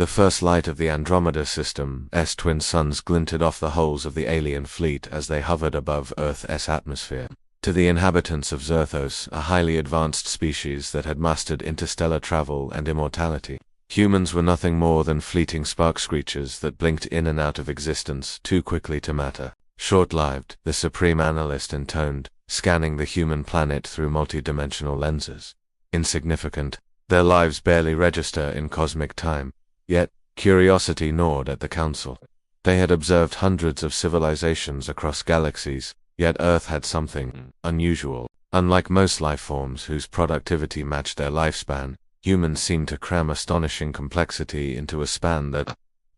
The first light of the Andromeda system's twin suns glinted off the hulls of the alien fleet as they hovered above Earth's atmosphere. To the inhabitants of Zyrthos, a highly advanced species that had mastered interstellar travel and immortality, humans were nothing more than fleeting spark screechers that blinked in and out of existence too quickly to matter. Short-lived, the Supreme Analyst intoned, scanning the human planet through multi-dimensional lenses. Insignificant, their lives barely register in cosmic time. Yet, curiosity gnawed at the Council. They had observed hundreds of civilizations across galaxies, yet Earth had something unusual. Unlike most life forms whose productivity matched their lifespan, humans seemed to cram astonishing complexity into a span that,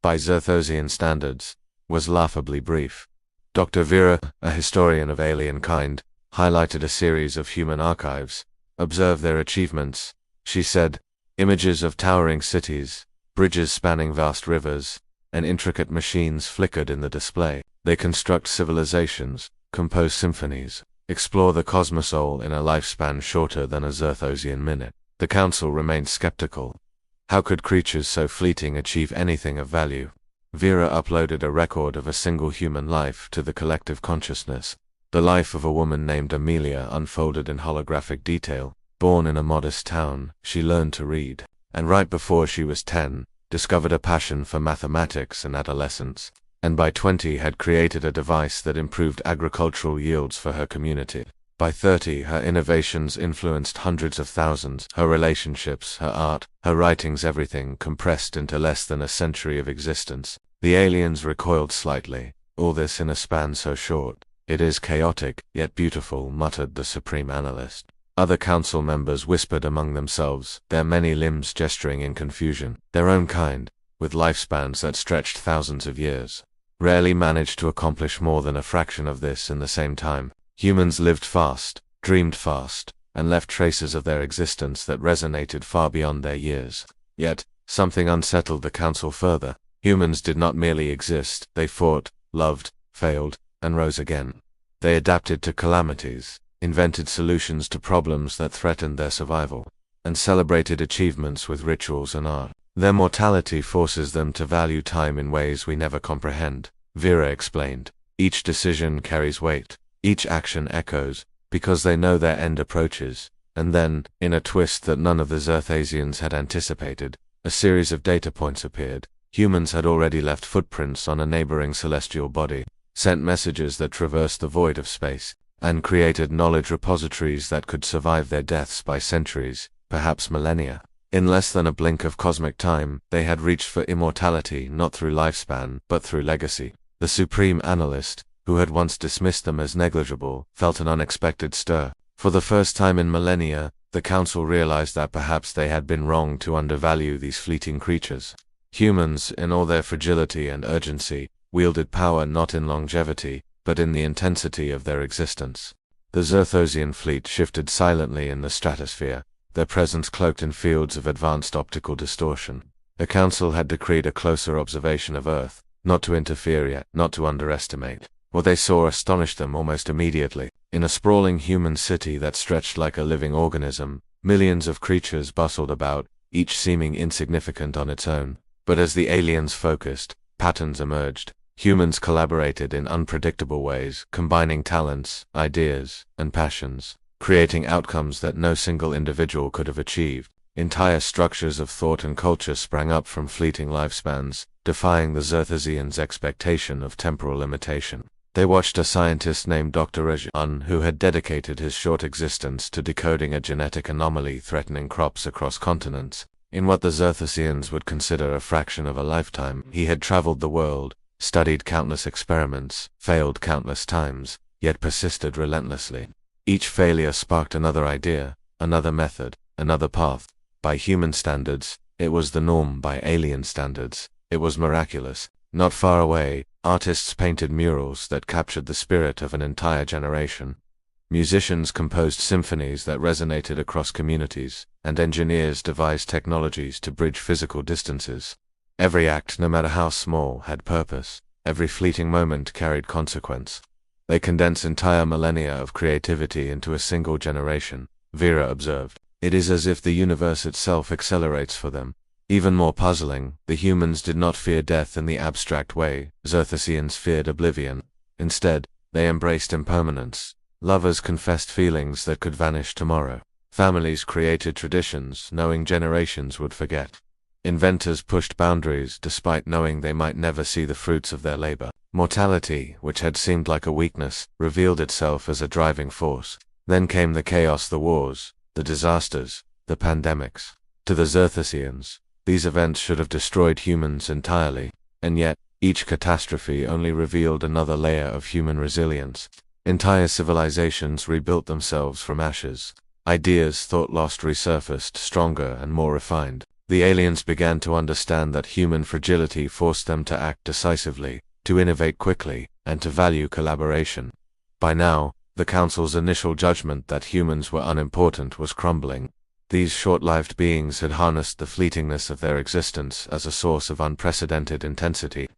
by Zyrthosian standards, was laughably brief. Dr. Vera, a historian of alien kind, highlighted a series of human archives. Observe their achievements, she said. Images of towering cities, bridges spanning vast rivers, and intricate machines flickered in the display. They construct civilizations, compose symphonies, explore the cosmosol in a lifespan shorter than a Zyrthosian minute. The Council remained skeptical. How could creatures so fleeting achieve anything of value? Vera uploaded a record of a single human life to the collective consciousness. The life of a woman named Amelia unfolded in holographic detail. Born in a modest town, she learned to read, and right before she was 10, discovered a passion for mathematics and adolescence, and by 20 had created a device that improved agricultural yields for her community. By 30, her innovations influenced hundreds of thousands, her relationships, her art, her writings, everything compressed into less than a century of existence. The aliens recoiled slightly. All this in a span so short. It is chaotic, yet beautiful, muttered the Supreme Analyst. Other council members whispered among themselves, their many limbs gesturing in confusion. Their own kind, with lifespans that stretched thousands of years, rarely managed to accomplish more than a fraction of this in the same time. Humans lived fast, dreamed fast, and left traces of their existence that resonated far beyond their years. Yet, something unsettled the council further. Humans did not merely exist, they fought, loved, failed, and rose again. They adapted to calamities, invented solutions to problems that threatened their survival, and celebrated achievements with rituals and art. Their mortality forces them to value time in ways we never comprehend, Vera explained. Each decision carries weight, each action echoes, because they know their end approaches. And then, in a twist that none of the Zyrthosians had anticipated, a series of data points appeared. Humans had already left footprints on a neighboring celestial body, sent messages that traversed the void of space, and created knowledge repositories that could survive their deaths by centuries, perhaps millennia. In less than a blink of cosmic time, they had reached for immortality not through lifespan, but through legacy. The Supreme Analyst, who had once dismissed them as negligible, felt an unexpected stir. For the first time in millennia, the Council realized that perhaps they had been wrong to undervalue these fleeting creatures. Humans, in all their fragility and urgency, wielded power not in longevity, but in the intensity of their existence. The Zyrthosian fleet shifted silently in the stratosphere, their presence cloaked in fields of advanced optical distortion. The Council had decreed a closer observation of Earth, not to interfere yet, not to underestimate. What they saw astonished them almost immediately. In a sprawling human city that stretched like a living organism, millions of creatures bustled about, each seeming insignificant on its own. But as the aliens focused, patterns emerged. Humans collaborated in unpredictable ways, combining talents, ideas, and passions, creating outcomes that no single individual could have achieved. Entire structures of thought and culture sprang up from fleeting lifespans, defying the Zyrthosians' expectation of temporal limitation. They watched a scientist named Dr. Rajan, who had dedicated his short existence to decoding a genetic anomaly threatening crops across continents. In what the Zyrthosians would consider a fraction of a lifetime, he had traveled the world, studied countless experiments, failed countless times, yet persisted relentlessly. Each failure sparked another idea, another method, another path. By human standards, it was the norm. By alien standards, it was miraculous. Not far away, artists painted murals that captured the spirit of an entire generation. Musicians composed symphonies that resonated across communities, and engineers devised technologies to bridge physical distances. Every act, no matter how small, had purpose. Every fleeting moment carried consequence. They condense entire millennia of creativity into a single generation, Vera observed. It is as if the universe itself accelerates for them. Even more puzzling, the humans did not fear death in the abstract way Zyrthosians feared oblivion. Instead, they embraced impermanence. Lovers confessed feelings that could vanish tomorrow. Families created traditions, knowing generations would forget. Inventors pushed boundaries despite knowing they might never see the fruits of their labor. Mortality, which had seemed like a weakness, revealed itself as a driving force. Then came the chaos, the wars, the disasters, the pandemics. To the Zyrthosians, these events should have destroyed humans entirely, and yet, each catastrophe only revealed another layer of human resilience. Entire civilizations rebuilt themselves from ashes. Ideas thought lost resurfaced, stronger and more refined. The aliens began to understand that human fragility forced them to act decisively, to innovate quickly, and to value collaboration. By now, the Council's initial judgment that humans were unimportant was crumbling. These short-lived beings had harnessed the fleetingness of their existence as a source of unprecedented intensity.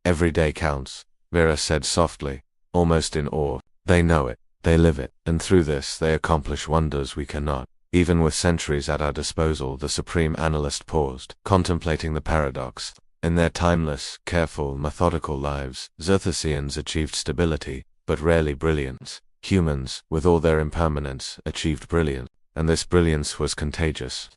Every day counts, Vera said softly, almost in awe. They know it, they live it, and through this they accomplish wonders we cannot. Even with centuries at our disposal, the Supreme Analyst paused, contemplating the paradox. In their timeless, careful, methodical lives, Zyrthosians achieved stability, but rarely brilliance. Humans, with all their impermanence, achieved brilliance, and this brilliance was contagious.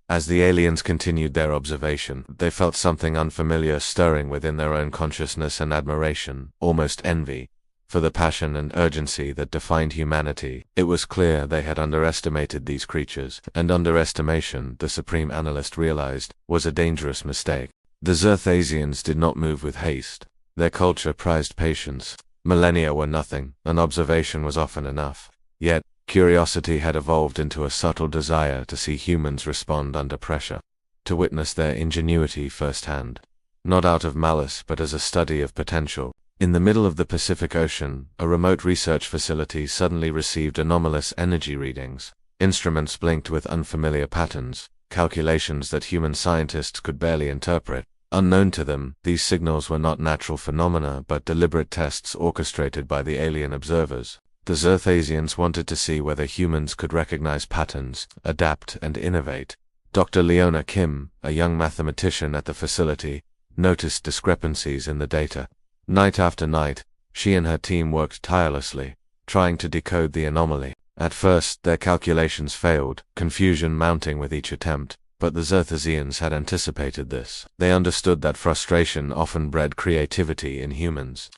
As the aliens continued their observation, they felt something unfamiliar stirring within their own consciousness and admiration, almost envy, for the passion and urgency that defined humanity. It was clear they had underestimated these creatures, and underestimation, the Supreme Analyst realized, was a dangerous mistake. The Zyrthosians did not move with haste. Their culture prized patience. Millennia were nothing, and observation was often enough. Yet, curiosity had evolved into a subtle desire to see humans respond under pressure, to witness their ingenuity firsthand. Not out of malice but as a study of potential. In the middle of the Pacific Ocean, a remote research facility suddenly received anomalous energy readings. Instruments blinked with unfamiliar patterns, calculations that human scientists could barely interpret. Unknown to them, these signals were not natural phenomena but deliberate tests orchestrated by the alien observers. The Zyrthosians wanted to see whether humans could recognize patterns, adapt, and innovate. Dr. Leona Kim, a young mathematician at the facility, noticed discrepancies in the data. Night after night, she and her team worked tirelessly, trying to decode the anomaly. At first, their calculations failed, confusion mounting with each attempt. But the Zyrthosians had anticipated this. They understood that frustration often bred creativity in humans.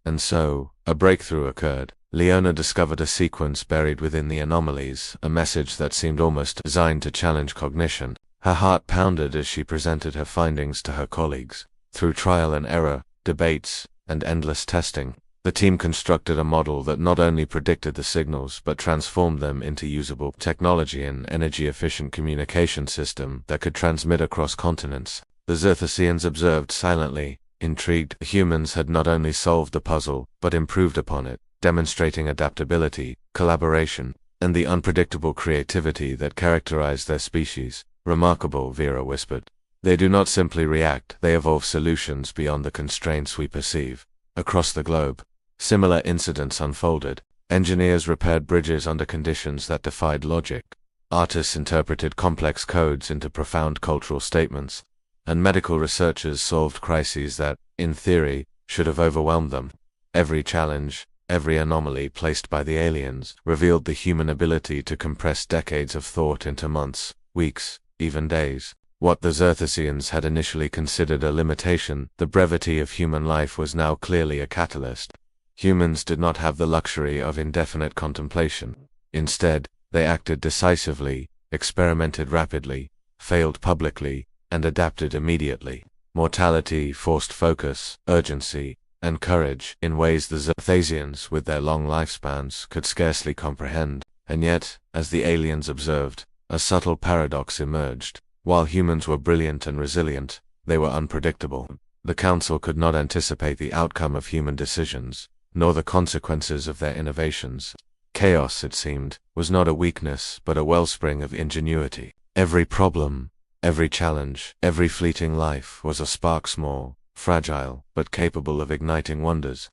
And so, a breakthrough occurred. Leona discovered a sequence buried within the anomalies, a message that seemed almost designed to challenge cognition. Her heart pounded as she presented her findings to her colleagues. Through trial and error, debates, and endless testing, the team constructed a model that not only predicted the signals but transformed them into usable technology, an energy-efficient communication system that could transmit across continents. The Zyrthosians observed silently, intrigued. Humans had not only solved the puzzle, but improved upon it, demonstrating adaptability, collaboration, and the unpredictable creativity that characterized their species. Remarkable, Vera whispered. They do not simply react, they evolve solutions beyond the constraints we perceive. Across the globe, similar incidents unfolded. Engineers repaired bridges under conditions that defied logic. Artists interpreted complex codes into profound cultural statements. And medical researchers solved crises that, in theory, should have overwhelmed them. Every challenge, every anomaly placed by the aliens, revealed the human ability to compress decades of thought into months, weeks, even days. What the Zyrthosians had initially considered a limitation, the brevity of human life, was now clearly a catalyst. Humans did not have the luxury of indefinite contemplation. Instead, they acted decisively, experimented rapidly, failed publicly, and adapted immediately. Mortality forced focus, urgency, and courage in ways the Zyrthosians, with their long lifespans, could scarcely comprehend. And yet, as the aliens observed, a subtle paradox emerged. While humans were brilliant and resilient, they were unpredictable. The Council could not anticipate the outcome of human decisions, nor the consequences of their innovations. Chaos, it seemed, was not a weakness but a wellspring of ingenuity. Every problem, every challenge, every fleeting life was a spark, small, fragile, but capable of igniting wonders.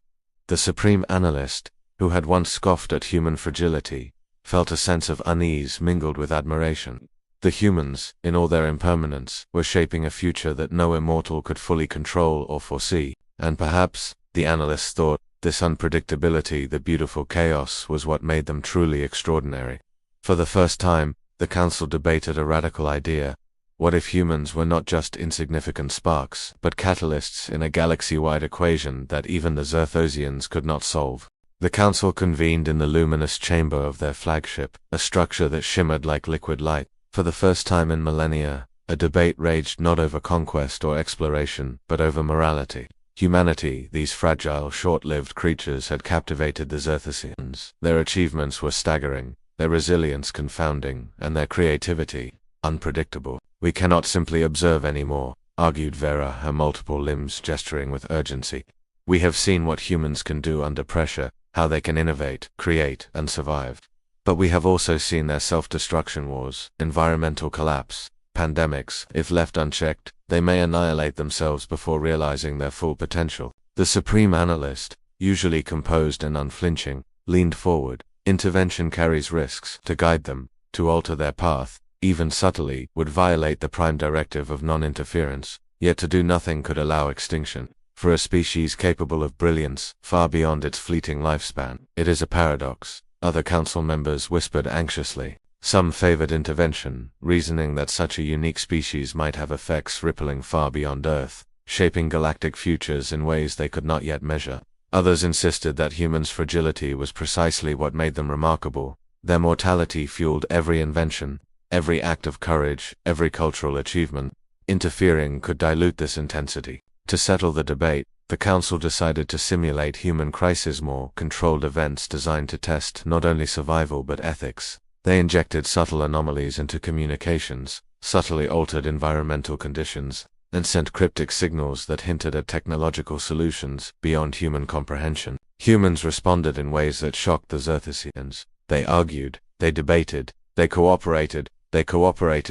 The Supreme Analyst, who had once scoffed at human fragility, felt a sense of unease mingled with admiration. The humans, in all their impermanence, were shaping a future that no immortal could fully control or foresee, and perhaps, the analysts thought, this unpredictability, the beautiful chaos, was what made them truly extraordinary. For the first time, the council debated a radical idea. What if humans were not just insignificant sparks, but catalysts in a galaxy-wide equation that even the Zyrthosians could not solve? The council convened in the luminous chamber of their flagship, a structure that shimmered like liquid light. For the first time in millennia, a debate raged not over conquest or exploration, but over morality. Humanity, these fragile, short-lived creatures, had captivated the Zyrthosians. Their achievements were staggering, their resilience confounding, and their creativity unpredictable. We cannot simply observe anymore, argued Vera, her multiple limbs gesturing with urgency. We have seen what humans can do under pressure, how they can innovate, create, and survive. But we have also seen their self-destruction wars, environmental collapse, pandemics. If left unchecked, they may annihilate themselves before realizing their full potential. The supreme analyst, usually composed and unflinching, leaned forward. Intervention carries risks. To guide them, to alter their path, even subtly, would violate the prime directive of non-interference, yet to do nothing could allow extinction. For a species capable of brilliance, far beyond its fleeting lifespan, it is a paradox. Other council members whispered anxiously. Some favored intervention, reasoning that such a unique species might have effects rippling far beyond Earth, shaping galactic futures in ways they could not yet measure. Others insisted that humans' fragility was precisely what made them remarkable. Their mortality fueled every invention, every act of courage, every cultural achievement. Interfering could dilute this intensity. To settle the debate, the council decided to simulate human crises, more controlled events designed to test not only survival but ethics. They injected subtle anomalies into communications, subtly altered environmental conditions, and sent cryptic signals that hinted at technological solutions beyond human comprehension. Humans responded in ways that shocked the Zyrthosians. They argued, they debated, they cooperated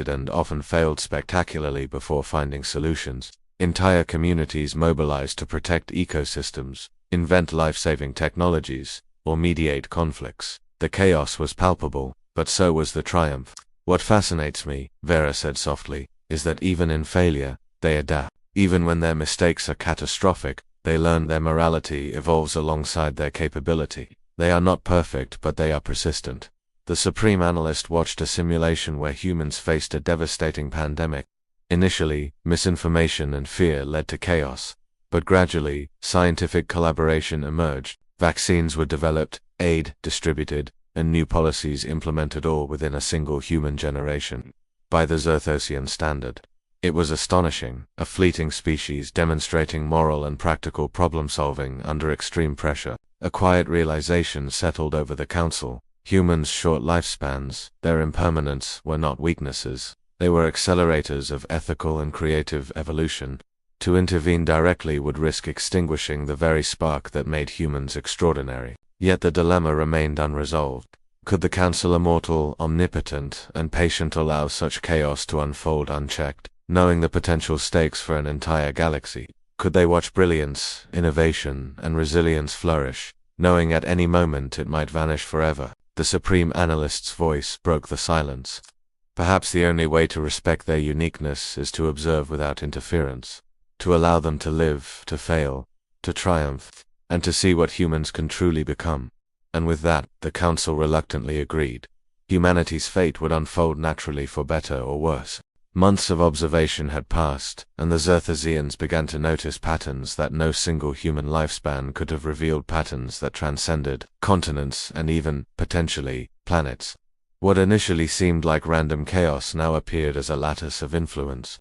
and often failed spectacularly before finding solutions. Entire communities mobilized to protect ecosystems, invent life-saving technologies, or mediate conflicts. The chaos was palpable, but so was the triumph. What fascinates me, Vera said softly, is that even in failure, they adapt. Even when their mistakes are catastrophic, they learn. Their morality evolves alongside their capability. They are not perfect, but they are persistent. The supreme analyst watched a simulation where humans faced a devastating pandemic. Initially, misinformation and fear led to chaos, but gradually, scientific collaboration emerged. Vaccines were developed, aid distributed, and new policies implemented, all within a single human generation. By the Zyrthosian standard, it was astonishing, a fleeting species demonstrating moral and practical problem-solving under extreme pressure. A quiet realization settled over the council. Humans' short lifespans, their impermanence, were not weaknesses. They were accelerators of ethical and creative evolution. To intervene directly would risk extinguishing the very spark that made humans extraordinary. Yet the dilemma remained unresolved. Could the council, immortal, omnipotent, and patient, allow such chaos to unfold unchecked, knowing the potential stakes for an entire galaxy? Could they watch brilliance, innovation, and resilience flourish, knowing at any moment it might vanish forever? The supreme analyst's voice broke the silence. Perhaps the only way to respect their uniqueness is to observe without interference, to allow them to live, to fail, to triumph, and to see what humans can truly become. And with that, the council reluctantly agreed. Humanity's fate would unfold naturally, for better or worse. Months of observation had passed, and the Zyrthosians began to notice patterns that no single human lifespan could have revealed, patterns that transcended continents and even, potentially, planets. What initially seemed like random chaos now appeared as a lattice of influence,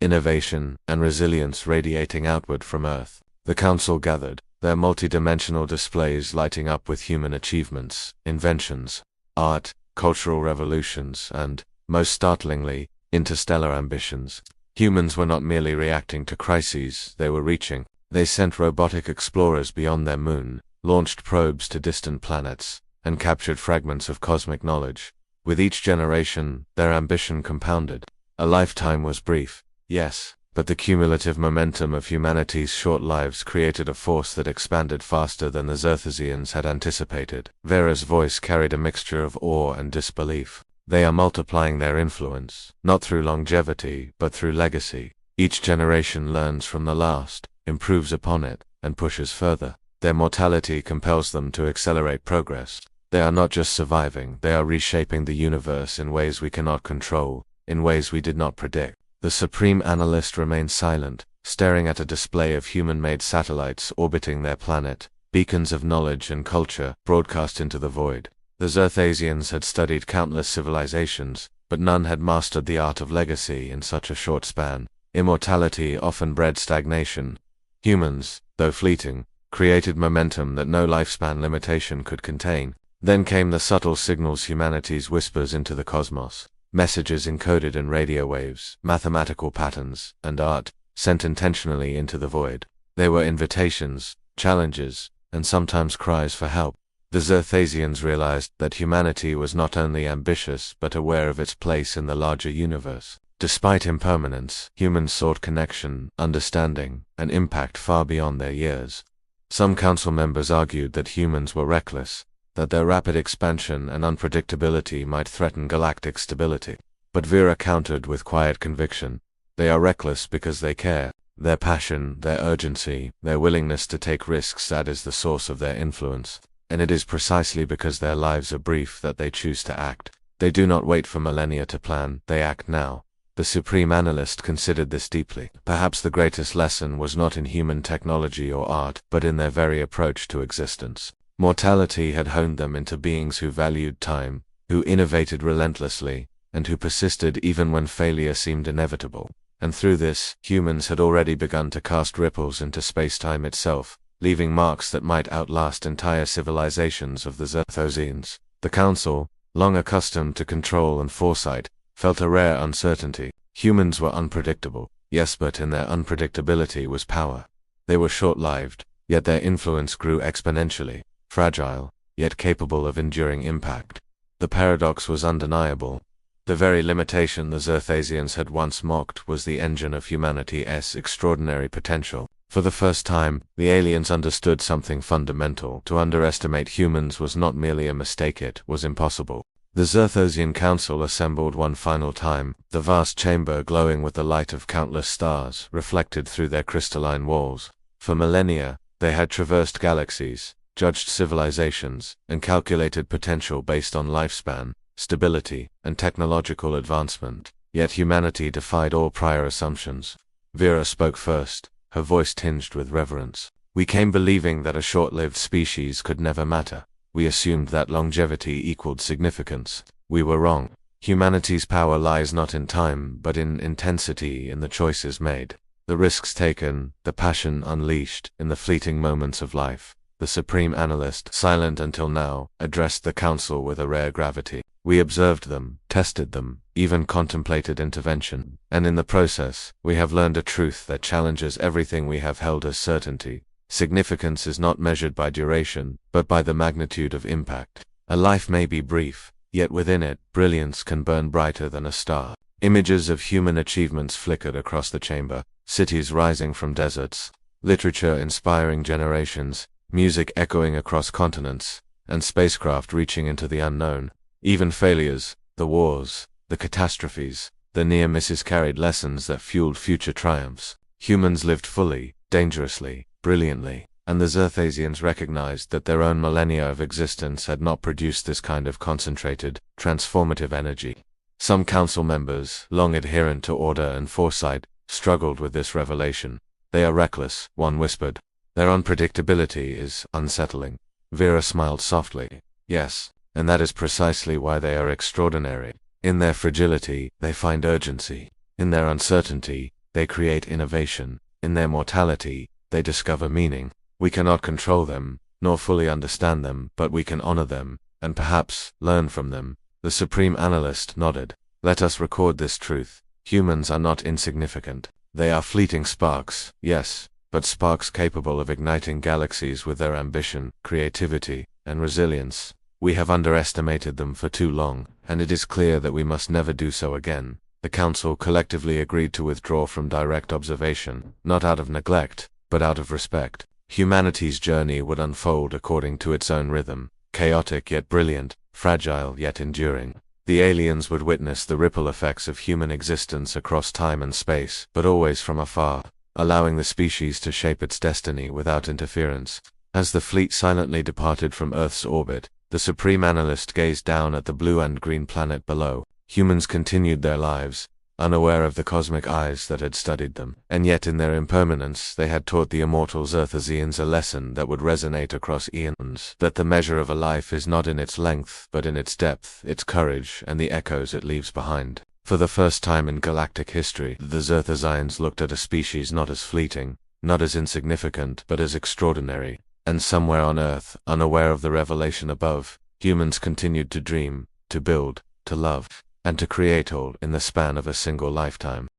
innovation, and resilience radiating outward from Earth. The council gathered, their multidimensional displays lighting up with human achievements, inventions, art, cultural revolutions, and, most startlingly, interstellar ambitions. Humans were not merely reacting to crises, they were reaching. They sent robotic explorers beyond their moon, launched probes to distant planets, and captured fragments of cosmic knowledge. With each generation, their ambition compounded. A lifetime was brief, yes, but the cumulative momentum of humanity's short lives created a force that expanded faster than the Zyrthosians had anticipated. Vera's voice carried a mixture of awe and disbelief. They are multiplying their influence, not through longevity, but through legacy. Each generation learns from the last, improves upon it, and pushes further. Their mortality compels them to accelerate progress. They are not just surviving, they are reshaping the universe in ways we cannot control, in ways we did not predict. The Supreme Analyst remains silent, staring at a display of human-made satellites orbiting their planet, beacons of knowledge and culture broadcast into the void. The Zyrthosians had studied countless civilizations, but none had mastered the art of legacy in such a short span. Immortality often bred stagnation. Humans, though fleeting, created momentum that no lifespan limitation could contain. Then came the subtle signals humanity's whispers into the cosmos. Messages encoded in radio waves, mathematical patterns, and art, sent intentionally into the void. They were invitations, challenges, and sometimes cries for help. The Zyrthosians realized that humanity was not only ambitious but aware of its place in the larger universe. Despite impermanence, humans sought connection, understanding, and impact far beyond their years. Some council members argued that humans were reckless, that their rapid expansion and unpredictability might threaten galactic stability. But Vera countered with quiet conviction. They are reckless because they care. Their passion, their urgency, their willingness to take risks, that is the source of their influence. And it is precisely because their lives are brief that they choose to act. They do not wait for millennia to plan, they act now. The Supreme Analyst considered this deeply. Perhaps the greatest lesson was not in human technology or art, but in their very approach to existence. Mortality had honed them into beings who valued time, who innovated relentlessly, and who persisted even when failure seemed inevitable. And through this, humans had already begun to cast ripples into space-time itself, leaving marks that might outlast entire civilizations of the Zyrthosians. The Council, long accustomed to control and foresight, felt a rare uncertainty. Humans were unpredictable, yes, but in their unpredictability was power. They were short-lived, yet their influence grew exponentially, fragile, yet capable of enduring impact. The paradox was undeniable. The very limitation the Zyrthosians had once mocked was the engine of humanity's extraordinary potential. For the first time, the aliens understood something fundamental. To underestimate humans was not merely a mistake, it was impossible. The Zyrthosian Council assembled one final time, the vast chamber glowing with the light of countless stars reflected through their crystalline walls. For millennia, they had traversed galaxies, judged civilizations, and calculated potential based on lifespan, stability, and technological advancement. Yet humanity defied all prior assumptions. Vera spoke first, her voice tinged with reverence. We came believing that a short-lived species could never matter. We assumed that longevity equaled significance. We were wrong. Humanity's power lies not in time, but in intensity, in the choices made, the risks taken, the passion unleashed, in the fleeting moments of life. The Supreme Analyst, silent until now, addressed the Council with a rare gravity. We observed them, tested them, even contemplated intervention. And in the process, we have learned a truth that challenges everything we have held as certainty. Significance is not measured by duration, but by the magnitude of impact. A life may be brief, yet within it, brilliance can burn brighter than a star. Images of human achievements flickered across the chamber, cities rising from deserts, literature inspiring generations, music echoing across continents, and spacecraft reaching into the unknown. Even failures, the wars, the catastrophes, the near misses carried lessons that fueled future triumphs. Humans lived fully, dangerously, brilliantly, and the Zyrthosians recognized that their own millennia of existence had not produced this kind of concentrated, transformative energy. Some council members, long adherent to order and foresight, struggled with this revelation. They are reckless, one whispered. Their unpredictability is unsettling. Vera smiled softly. Yes, and that is precisely why they are extraordinary. In their fragility, they find urgency. In their uncertainty, they create innovation. In their mortality, they discover meaning. We cannot control them, nor fully understand them, but we can honor them, and perhaps learn from them. The Supreme Analyst nodded. Let us record this truth. Humans are not insignificant. They are fleeting sparks, yes, but sparks capable of igniting galaxies with their ambition, creativity, and resilience. We have underestimated them for too long, and it is clear that we must never do so again. The Council collectively agreed to withdraw from direct observation, not out of neglect, but out of respect. Humanity's journey would unfold according to its own rhythm, chaotic yet brilliant, fragile yet enduring. The aliens would witness the ripple effects of human existence across time and space, but always from afar, allowing the species to shape its destiny without interference. As the fleet silently departed from Earth's orbit, the supreme analyst gazed down at the blue and green planet below. Humans continued their lives, unaware of the cosmic eyes that had studied them, and yet in their impermanence they had taught the immortal Zyrthosians a lesson that would resonate across eons, that the measure of a life is not in its length, but in its depth, its courage, and the echoes it leaves behind. For the first time in galactic history, the Zyrthosians looked at a species not as fleeting, not as insignificant, but as extraordinary. And somewhere on Earth, unaware of the revelation above, humans continued to dream, to build, to love, and to create all in the span of a single lifetime.